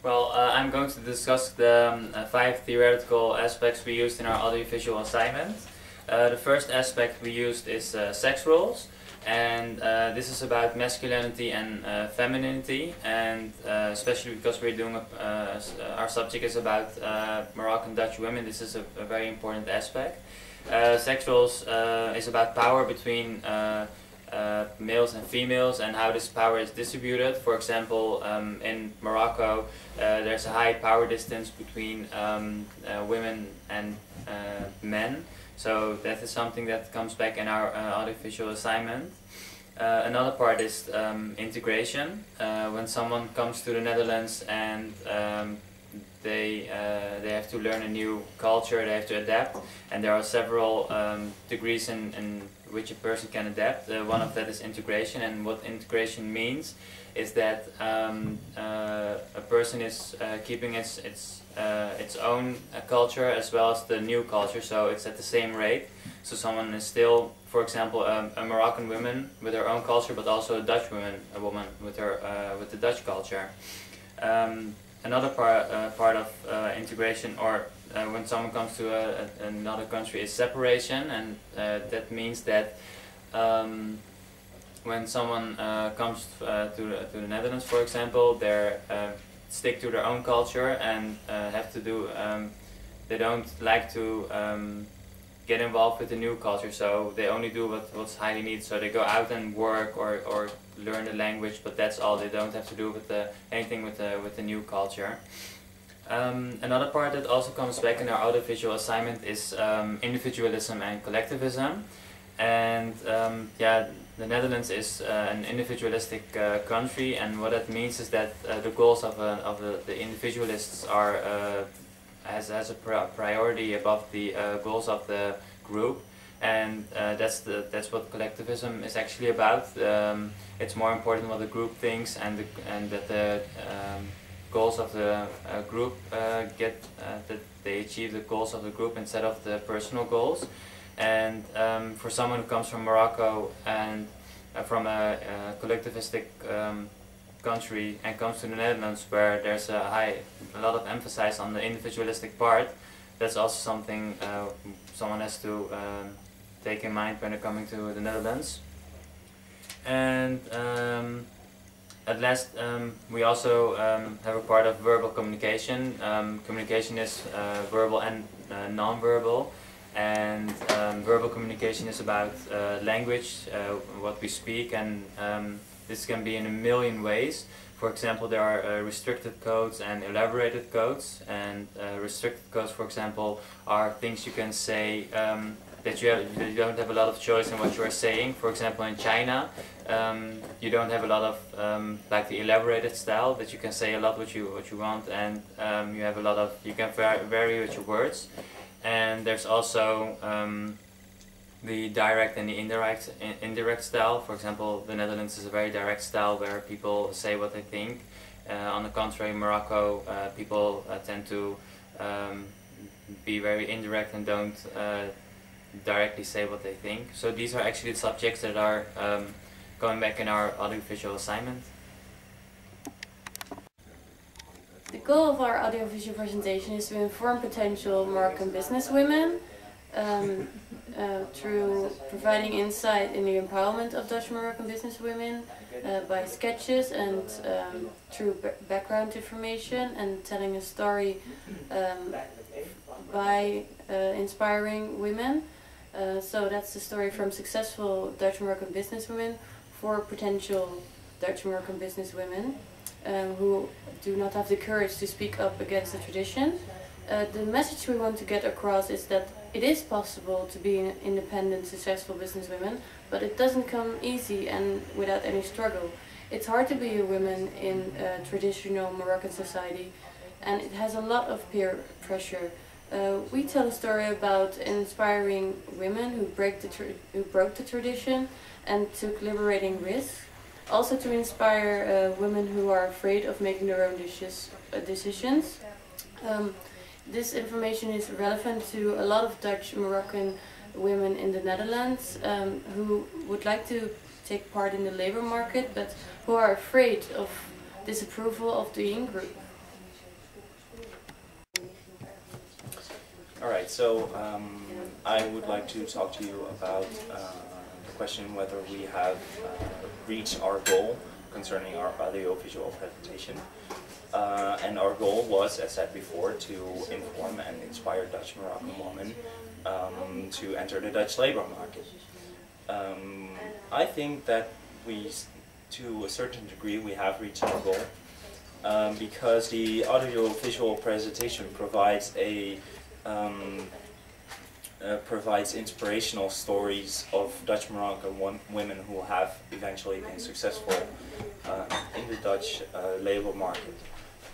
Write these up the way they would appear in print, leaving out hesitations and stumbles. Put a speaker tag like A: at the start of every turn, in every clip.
A: Well, I'm going to discuss the 5 theoretical aspects we used in our audiovisual assignment. The first aspect we used is sex roles, and this is about masculinity and femininity, and especially because we're doing our subject is about Moroccan Dutch women. This is a very important aspect. Sex roles is about power between males and females and how this power is distributed. For example, in Morocco there's a high power distance between women and men, so that is something that comes back in our audiovisual assignment. Another part is integration. When someone comes to the Netherlands and they have to learn a new culture, they have to adapt, and there are several degrees in which a person can adapt. One of that is integration, and what integration means is that a person is keeping its own culture as well as the new culture, so it's at the same rate. So someone is still, for example, a Moroccan woman with her own culture, but also a Dutch woman with the Dutch culture. Another part of integration, or when someone comes to another country, is separation, and that means that when someone comes to the Netherlands, for example, they stick to their own culture and have to do. They don't like to get involved with the new culture, so they only do what's highly needed. So they go out and work or learn the language, but that's all. They don't have to do with anything with the new culture. Another part that also comes back in our audiovisual assignment is individualism and collectivism. And yeah, the Netherlands is an individualistic country, and what that means is that the goals of the individualists are has a priority above the goals of the group, and that's what collectivism is actually about. It's more important what the group thinks, and that the goals of the group that they achieve the goals of the group instead of the personal goals. And for someone who comes from Morocco and from a collectivistic country and comes to the Netherlands, where there's a lot of emphasis on the individualistic part, that's also something someone has to take in mind when they're coming to the Netherlands. And at last, we also have a part of verbal communication. Communication is verbal and non-verbal, and verbal communication is about language, what we speak, and this can be in a million ways. For example, there are restricted codes and elaborated codes, and restricted codes, for example, are things you can say that you don't have a lot of choice in what you are saying. For example, in China, you don't have a lot of like the elaborated style, that you can say a lot what you want, and you have a lot of, you can vary with your words. And there's also the direct and the indirect style. For example, the Netherlands is a very direct style where people say what they think. On the contrary, Morocco, people tend to be very indirect and don't directly say what they think. So these are actually the subjects that are going back in our audiovisual assignment.
B: The goal of our audiovisual presentation is to inform potential Moroccan businesswomen through providing insight in the empowerment of Dutch Moroccan businesswomen by sketches and through background information, and telling a story by inspiring women. So that's the story from successful Dutch Moroccan businesswomen for potential Dutch Moroccan businesswomen who do not have the courage to speak up against the tradition. The message we want to get across is that it is possible to be an independent, successful businesswoman, but it doesn't come easy and without any struggle. It's hard to be a woman in traditional Moroccan society, and it has a lot of peer pressure. We tell a story about inspiring women who broke the tradition and took liberating risks. Also to inspire women who are afraid of making their own decisions. This information is relevant to a lot of Dutch Moroccan women in the Netherlands who would like to take part in the labor market, but who are afraid of disapproval of the in-group.
C: Alright, so I would like to talk to you about the question whether we have reached our goal concerning our audiovisual presentation. And our goal was, as said before, to inform and inspire Dutch Moroccan women to enter the Dutch labor market. I think that to a certain degree, we have reached our goal because the audiovisual presentation provides provides inspirational stories of Dutch Moroccan women who have eventually been successful in the Dutch labor market.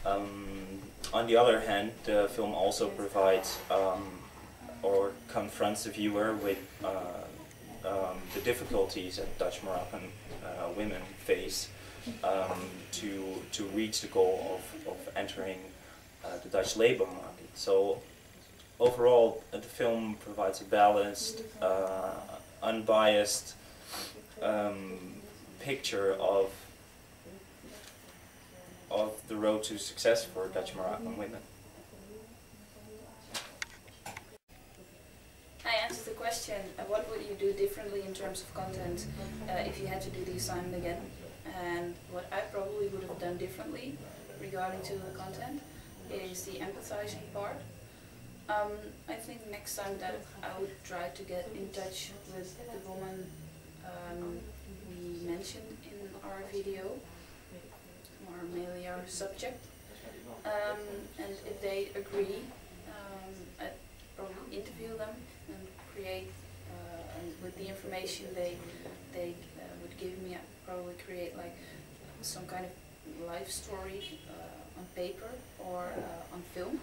C: On the other hand, the film also provides or confronts the viewer with the difficulties that Dutch Moroccan women face to reach the goal of entering the Dutch labor market. So overall, the film provides a balanced, unbiased picture of the road to success for Dutch Moroccan women.
D: I answered the question, what would you do differently in terms of content if you had to do the assignment again? And what I probably would have done differently regarding to the content is the empathizing part. I think next time that I would try to get in touch with the woman we mentioned in our video, or mainly our subject, and if they agree, I'd probably interview them and create, and with the information they would give me, I'd probably create like some kind of life story on paper or on film,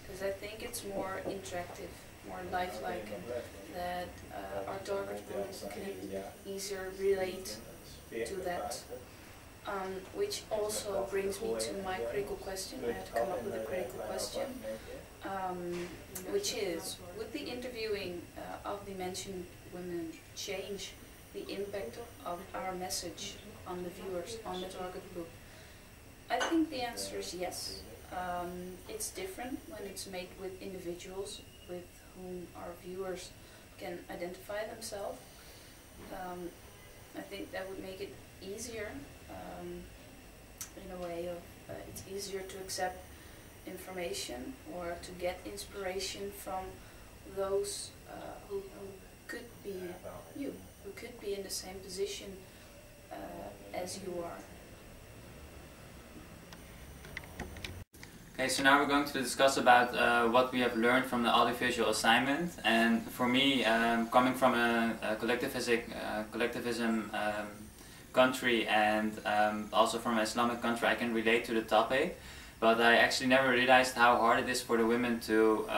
D: because I think it's more interactive, more lifelike, and that our target group can easier relate to that. Which also brings me to my critical question. I had to come up with a critical question, which is, would the interviewing of the mentioned women change the impact of our message on the viewers, on the target group? I think the answer is yes. It's different when it's made with individuals with whom our viewers can identify themselves. I think that would make it easier, in a way of it's easier to accept information or to get inspiration from those who could be you, who could be in the same position as you are.
A: Okay, so now we're going to discuss about what we have learned from the audiovisual assignment. And for me, coming from a collectivism country and also from an Islamic country, I can relate to the topic. But I actually never realized how hard it is for the women to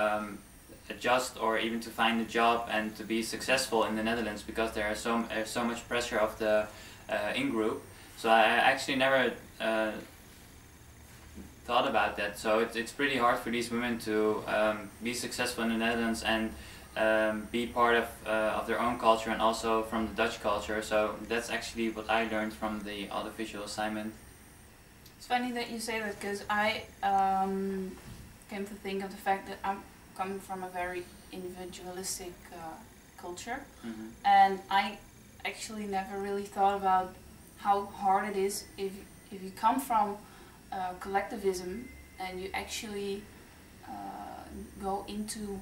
A: adjust or even to find a job and to be successful in the Netherlands, because there's so much pressure of the in-group. So I actually never thought about that. So it's pretty hard for these women to be successful in the Netherlands and be part of their own culture and also from the Dutch culture. So that's actually what I learned from the audiovisual assignment.
D: It's funny that you say that, because I came to think of the fact that I'm coming from a very individualistic culture, and I actually never really thought about how hard it is if you come from collectivism and you actually go into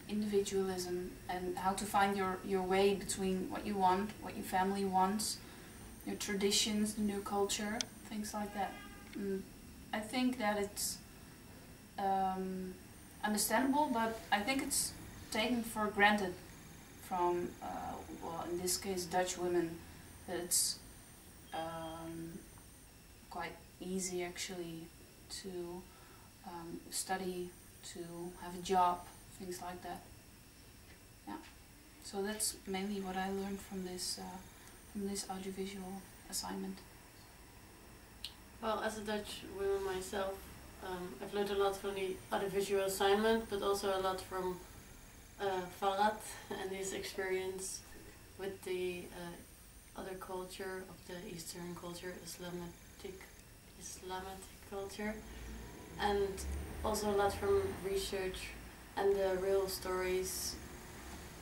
D: individualism, and how to find your way between what you want, what your family wants, your traditions, the new culture, things like that. I think that it's understandable, but I think it's taken for granted from, well, in this case, Dutch women, that it's quite easy actually to study, to have a job, things like that. Yeah. So that's mainly what I learned from this audiovisual assignment.
B: Well, as a Dutch woman myself, I've learned a lot from the audiovisual assignment, but also a lot from Farad and his experience with the other culture of the Eastern culture, Islamic culture, and also a lot from research and the real stories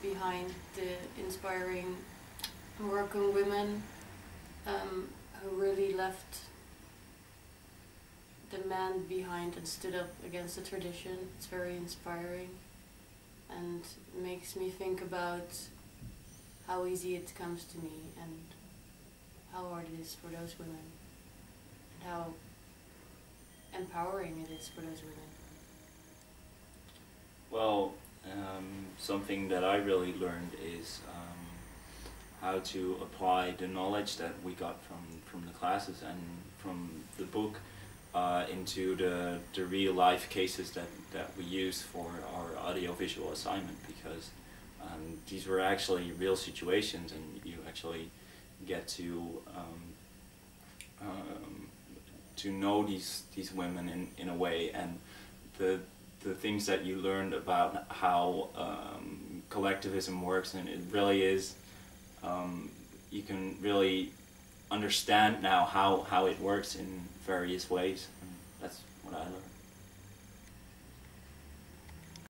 B: behind the inspiring Moroccan women who really left the man behind and stood up against the tradition. It's very inspiring and makes me think about how easy it comes to me and how hard it is for those women and how empowering it is for those women.
C: Well, something that I really learned is how to apply the knowledge that we got from the classes and from the book into the real life cases that we use for our audiovisual assignment, because these were actually real situations and you actually get to know these women in a way, and the things that you learned about how collectivism works, and it really is, you can really understand now how it works in various ways, and that's what I learned.